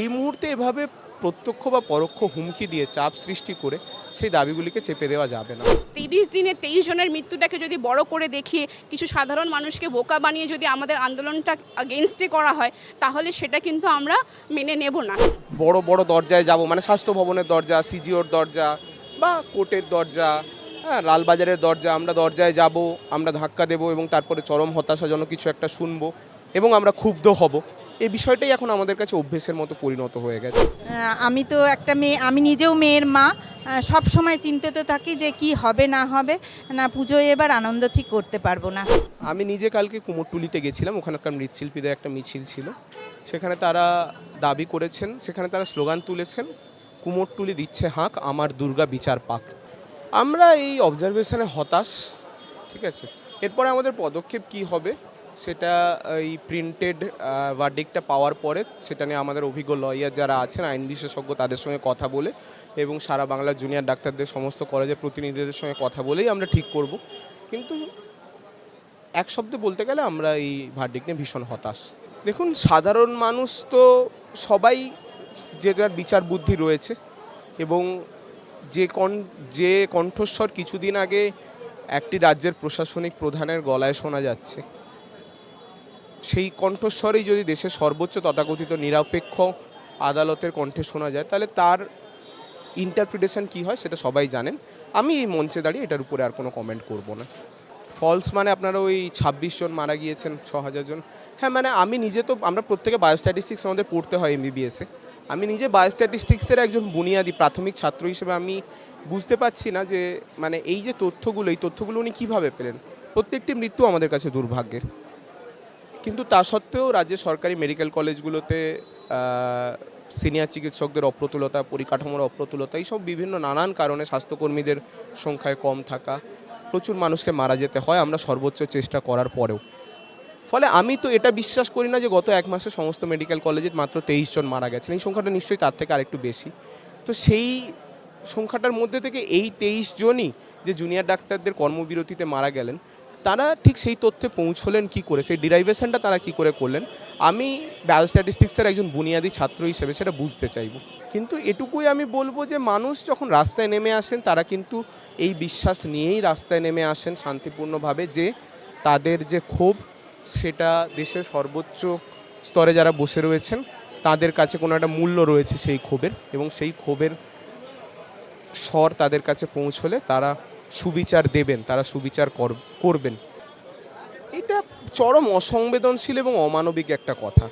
এই মুহূর্তে এভাবে প্রত্যক্ষ বা পরোক্ষ হুমকি দিয়ে চাপ সৃষ্টি করে সেই দাবিগুলিকে চেপে দেওয়া যাবে না। 30 দিনে 23 জনের মৃত্যুটাকে যদি বড় করে দেখিয়ে কিছু সাধারণ মানুষকে বোকা বানিয়ে যদি আমাদের আন্দোলনটা আগেনস্টে করা হয়, তাহলে সেটা কিন্তু আমরা মেনে নেব না। বড় বড় দরজায় যাব, মানে স্বাস্থ্য ভবনের দরজা, সিজিওর দরজা বা কোর্টের দরজা, হ্যাঁ, লালবাজারের দরজা, আমরা দরজায় যাব, আমরা ধাক্কা দেব এবং তারপরে চরম হতাশাজনক কিছু একটা শুনবো এবং আমরা ক্ষুব্ধ হব। এই বিষয়টাই এখন আমাদের কাছে অভ্যেসের মতো পরিণত হয়ে গেছে। আমি তো একটা মেয়ে, আমি নিজেও মেয়ের মা। সব সময় চিন্তিত থাকি যে কি হবে না হবে, না পুজোয় এবার আনন্দ ঠিক করতে পারবো না। আমি নিজে কালকে কুমোরটুলিতে গেছিলাম, ওখানকার মৃৎশিল্পীদের একটা মিছিল ছিল, সেখানে তারা দাবি করেছেন, সেখানে তারা স্লোগান তুলেছেন, কুমোরটুলি দিচ্ছে হাঁক, আমার দুর্গা বিচার পাক। আমরা এই অবজারভেশনে হতাশ, ঠিক আছে। এরপরে আমাদের পদক্ষেপ কি হবে সেটা এই প্রিন্টেড ভার্ডিক্টটা পাওয়ার পরে সেটা নিয়ে আমাদের অভিজ্ঞ লয়ার যারা আছেন, আইন বিশেষজ্ঞ, তাদের সঙ্গে কথা বলে এবং সারা বাংলার জুনিয়র ডাক্তারদের সমস্ত কলেজের প্রতিনিধিদের সঙ্গে কথা বলেই আমরা ঠিক করব। কিন্তু এক শব্দে বলতে গেলে আমরা এই ভার্ডিক্ট নিয়ে ভীষণ হতাশ। দেখুন, সাধারণ মানুষ তো সবাই যে যার বিচার বুদ্ধি রয়েছে এবং যে কণ্ঠস্বর কিছুদিন আগে একটি রাজ্যের প্রশাসনিক প্রধানের গলায় শোনা যাচ্ছে, সেই কণ্ঠস্বরেই যদি দেশের সর্বোচ্চ তথাকথিত নিরপেক্ষ আদালতের কণ্ঠে শোনা যায়, তাহলে তার ইন্টারপ্রিটেশন কী হয় সেটা সবাই জানেন। আমি এই মঞ্চে দাঁড়িয়ে এটার উপরে আর কোনো কমেন্ট করব না। ফলস মানে আপনারা ওই 26 জন মারা গিয়েছেন, 6000 জন, হ্যাঁ, মানে আমি নিজে তো, আমরা প্রত্যেকে বায়োস্ট্যাটিস্টিক্স আমাদের পড়তে হয় এমবিবিএসে। আমি নিজে বায়োস্ট্যাটিস্টিক্সের একজন বুনিয়াদি প্রাথমিক ছাত্র হিসেবে আমি বুঝতে পারছি না যে মানে এই যে তথ্যগুলো, এই তথ্যগুলো উনি কীভাবে পেলেন। প্রত্যেকটি মৃত্যু আমাদের কাছে দুর্ভাগ্যের, কিন্তু তা সত্ত্বেও রাজ্যের সরকারি মেডিকেল কলেজগুলোতে সিনিয়র চিকিৎসকদের অপ্রতুলতা, পরিকাঠামোর অপ্রতুলতা, এইসব বিভিন্ন নানান কারণে স্বাস্থ্যকর্মীদের সংখ্যায় কম থাকা, প্রচুর মানুষকে মারা যেতে হয় আমরা সর্বোচ্চ চেষ্টা করার পরেও। ফলে আমি তো এটা বিশ্বাস করি না যে গত এক মাসে সমস্ত মেডিকেল কলেজে মাত্র 23 জন মারা গেছেন। এই সংখ্যাটা নিশ্চয়ই তার থেকে আরেকটু বেশি। তো সেই সংখ্যাটার মধ্যে থেকে এই 23 জনই যে জুনিয়র ডাক্তারদের কর্মবিরতিতে মারা গেলেন, তারা ঠিক সেই তথ্যে পৌঁছলেন কি করে, সেই ডিরাইভেশনটা তারা কি করে করলেন, আমি বায়োস্ট্যাটিস্টিক্সের একজন বুনিয়াদি ছাত্র হিসেবে সেটা বুঝতে চাইব। কিন্তু এটুকুই আমি বলবো যে মানুষ যখন রাস্তায় নেমে আসেন, তারা কিন্তু এই বিশ্বাস নিয়েই রাস্তায় নেমে আসেন শান্তিপূর্ণভাবে যে তাদের যে ক্ষোভ, সেটা দেশের সর্বোচ্চ স্তরে যারা বসে রয়েছেন তাদের কাছে কোনো একটা মূল্য রয়েছে সেই ক্ষোভের, এবং সেই ক্ষোভের স্বর তাদের কাছে পৌঁছলে তারা সুবিচার দেবেন, তারা সুবিচার করবেন। এটা চরম অসংবেদনশীল এবং অমানবিক একটা কথা।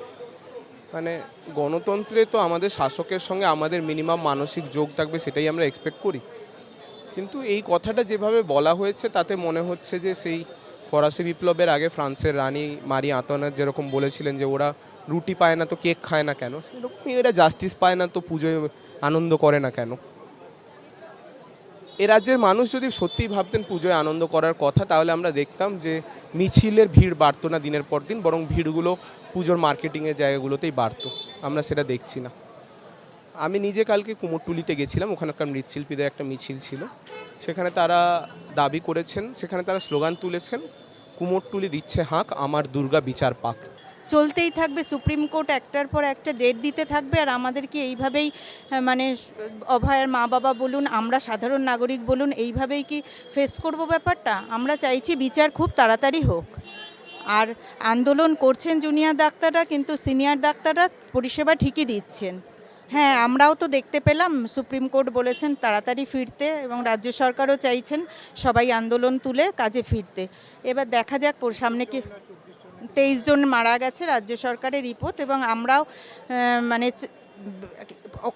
মানে গণতন্ত্রে তো আমাদের শাসকের সঙ্গে আমাদের মিনিমাম মানসিক যোগ থাকবে, সেটাই আমরা এক্সপেক্ট করি। কিন্তু এই কথাটা যেভাবে বলা হয়েছে তাতে মনে হচ্ছে যে সেই ফরাসি বিপ্লবের আগে ফ্রান্সের রানী মারি আন্তোয়ানেট যেরকম বলেছিলেন যে ওরা রুটি পায় না তো কেক খায় না কেন, সেরকমই এরা জাস্টিস পায় না তো পুজোয় আনন্দ করে না কেন। এ রাজ্যের মানুষ যদি সত্যিই ভাবতেন পুজোয় আনন্দ করার কথা, তাহলে আমরা দেখতাম যে মিছিলের ভিড় বাড়তো না দিনের পর দিন, বরং ভিড়গুলো পুজোর মার্কেটিংয়ের জায়গাগুলোতেই বাড়তো। আমরা সেটা দেখছি না। আমি নিজে কালকে কুমোরটুলিতে গেছিলাম, ওখানকার মৃৎশিল্পীদের একটা মিছিল ছিল, সেখানে তারা দাবি করেছেন, সেখানে তারা স্লোগান তুলেছেন, কুমোরটুলি দিচ্ছে হাঁক, আমার দুর্গা বিচার পাক। চলতেই থাকবে, সুপ্রিম কোর্ট একটার পর একটা ডেট দিতে থাকবে, আর আমাদেরকে এইভাবেই মানে অভয়ার মা বাবা বলুন, আমরা সাধারণ নাগরিক বলুন, এইভাবেই কি ফেস করব ব্যাপারটা? আমরা চাইছি বিচার খুব তাড়াতাড়ি হোক। আর আন্দোলন করছেন জুনিয়র ডাক্তাররা, কিন্তু সিনিয়র ডাক্তাররা পরিষেবা ঠিকই দিচ্ছেন। হ্যাঁ, আমরাও তো দেখতে পেলাম সুপ্রিম কোর্ট বলেছেন তাড়াতাড়ি ফিরতে, এবং রাজ্য সরকারও চাইছেন সবাই আন্দোলন তুলে কাজে ফিরতে। এবার দেখা যাক সামনে কি। 23 জন মারা গেছে রাজ্য সরকারের রিপোর্ট, এবং আমরাও মানে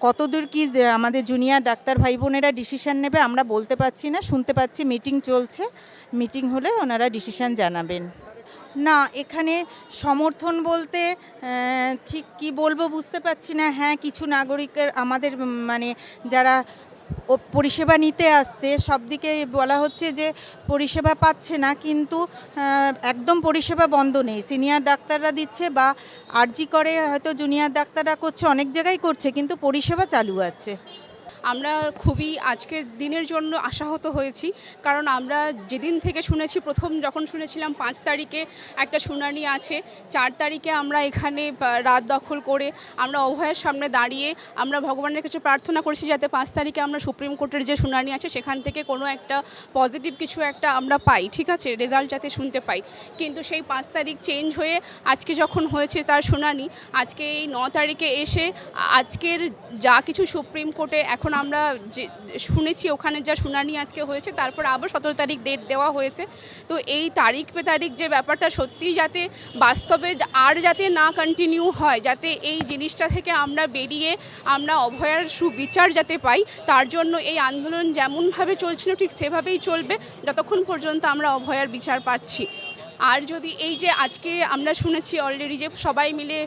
কতদূর কি আমাদের জুনিয়র ডাক্তার ভাই বোনেরা ডিসিশন নেবে আমরা বলতে পারছি না। শুনতে পাচ্ছি মিটিং চলছে, মিটিং হলে ওনারা ডিসিশন জানাবেন। না, এখানে সমর্থন বলতে ঠিক কি বলবো বুঝতে পারছি না। হ্যাঁ, কিছু নাগরিকের আমাদের মানে যারা পরিষেবা নিতে আসছে, সব দিকে বলা হচ্ছে যে পরিষেবা পাচ্ছে না, কিন্তু একদম পরিষেবা বন্ধ নেই। সিনিয়র ডাক্তাররা দিচ্ছে, বা আরজি করে হয়তো জুনিয়র ডাক্তাররা করছে, অনেক জায়গায় করছে, কিন্তু পরিষেবা চালু আছে। আমরা খুবই আজকের দিনের জন্য আশাহত হয়েছি, কারণ আমরা যেদিন থেকে শুনেছি, প্রথম যখন শুনেছিলাম 5 তারিখে একটা শুনানি আছে, 4 তারিখে আমরা এখানে রাত দখল করে আমরা অভয়ের সামনে দাঁড়িয়ে আমরা ভগবানের কাছে প্রার্থনা করেছি যাতে 5 তারিখে আমরা সুপ্রিম কোর্টের যে শুনানি আছে সেখান থেকে কোনো একটা পজিটিভ কিছু একটা আমরা পাই, ঠিক আছে, রেজাল্ট যাতে শুনতে পাই। কিন্তু সেই 5 তারিখ চেঞ্জ হয়ে আজকে যখন হয়েছে তার শুনানি, আজকে এই 9 তারিখে এসে আজকের যা কিছু সুপ্রিম কোর্টে এখন আমরা যে শুনেছি ওখানে যা শুনানি আজকে হয়েছে, তারপর আবার 17 তারিখ ডেট দেওয়া হয়েছে। তো এই তারিখ পে তারিখ যে ব্যাপারটা সত্যিই যাতে বাস্তবে আর যাতে না কন্টিনিউ হয়, যাতে এই জিনিসটা থেকে আমরা বেরিয়ে আমরা অভয়ার সুবিচার যাতে পাই, তার জন্য এই আন্দোলন যেমনভাবে চলছিল ঠিক সেভাবেই চলবে যতক্ষণ পর্যন্ত আমরা অভয়ার বিচার পাচ্ছি। আর যদি এই যে আজকে আমরা শুনেছি অলরেডি যে সবাই মিলে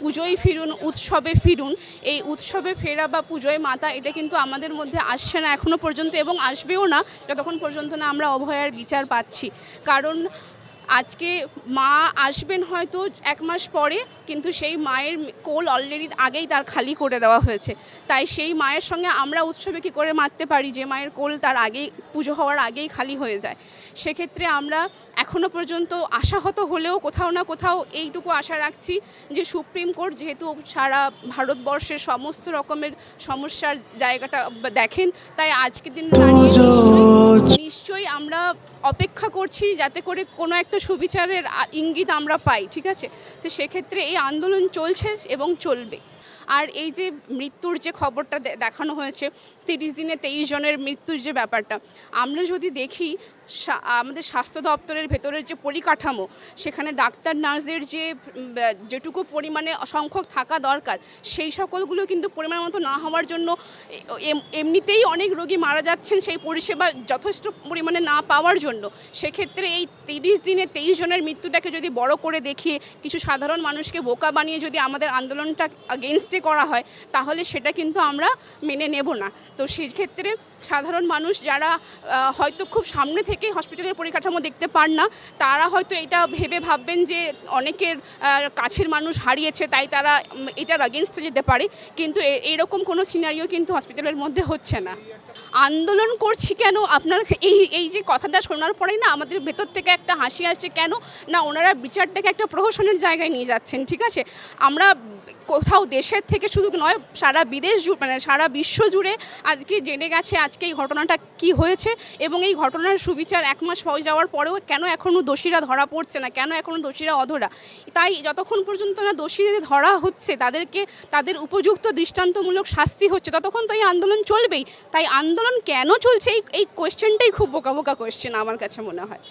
পুজোয় ফিরুন, উৎসবে ফিরুন, এই উৎসবে ফেরা বা পুজোয় মাতা এটা কিন্তু আমাদের মধ্যে আসছে না এখনও পর্যন্ত, এবং আসবেও না যতক্ষণ পর্যন্ত না আমরা অভয়ার বিচার পাচ্ছি। কারণ আজকে মা আসবেন হয়তো 1 মাস পরে, কিন্তু সেই মায়ের কোল অলরেডি আগেই তার খালি করে দেওয়া হয়েছে। তাই সেই মায়ের সঙ্গে আমরা উৎসবে কী করে মারতে পারি যে মায়ের কোল তার আগেই, পুজো হওয়ার আগেই খালি হয়ে যায়। সেক্ষেত্রে আমরা এখনও পর্যন্ত আশাহত হলেও কোথাও না কোথাও এইটুকু আশা রাখছি যে সুপ্রিম কোর্ট যেহেতু সারা ভারতবর্ষের সমস্ত রকমের সমস্যার জায়গাটা দেখেন, তাই আজকের দিনে দাঁড়িয়ে নিশ্চয়ই আমরা অপেক্ষা করছি যাতে করে কোনো একটা সুবিচারের ইঙ্গিত আমরা পাই, ঠিক আছে। তো সেক্ষেত্রে এই আন্দোলন চলছে এবং চলবে। আর এই যে মৃত্যুর যে খবরটা দেখানো হয়েছে, 30 দিনে 23 জনের মৃত্যুর যে ব্যাপারটা, আমরা যদি দেখি আমাদের স্বাস্থ্য দপ্তরের ভেতরের যে পরিকাঠামো, সেখানে ডাক্তার নার্সদের যেটুকু পরিমাণে সংখ্যক থাকা দরকার সেই সকলগুলো কিন্তু পরিমাণ মতো না হওয়ার জন্য এমনিতেই অনেক রোগী মারা যাচ্ছেন সেই পরিষেবা যথেষ্ট পরিমাণে না পাওয়ার জন্য। সেক্ষেত্রে এই 30 দিনে 23 জনের মৃত্যুটাকে যদি বড় করে দেখিয়ে কিছু সাধারণ মানুষকে বোকা বানিয়ে যদি আমাদের আন্দোলনটা এগেনস্টে করা হয়, তাহলে সেটা কিন্তু আমরা মেনে নেব না। তো সেই ক্ষেত্রে সাধারণ মানুষ যারা হয়তো খুব সামনে থেকে হসপিটালের পরিকাঠামো দেখতে পান না, তারা হয়তো এটা ভেবে ভাববেন যে অনেকের কাছের মানুষ হারিয়েছে তাই তারা এটার এগেনস্টে যেতে পারে, কিন্তু এরকম কোনো সিনারিও কিন্তু হসপিটালের মধ্যে হচ্ছে না। আন্দোলন করছি কেন, আপনার এই যে কথাটা শোনার পরেই না আমাদের ভেতর থেকে একটা হাসি আসছে, কেন না ওনারা বিচারটাকে একটা প্রহসনের জায়গায় নিয়ে যাচ্ছেন, ঠিক আছে। আমরা কোথাও দেশের থেকে শুধু নয়, সারা বিদেশ মানে সারা বিশ্ব জুড়ে আজকে জেনে গেছে আজকে এই ঘটনাটা কি হয়েছে, এবং এই ঘটনার সুবিচার 1 মাস হয়ে যাওয়ার পরেও কেন এখনও দোষীরা ধরা পড়ছে না, কেন এখনও দোষীরা অধরা। তাই যতক্ষণ পর্যন্ত না দোষীদের ধরা হচ্ছে, তাদেরকে তাদের উপযুক্ত দৃষ্টান্তমূলক শাস্তি হচ্ছে, ততক্ষণ তো এই আন্দোলন চলবেই। তাই আন্দোলন কেন চলছে এই কোয়েশ্চেনটাই খুব বোকা বোকা কোয়েশ্চেন আমার কাছে মনে হয়।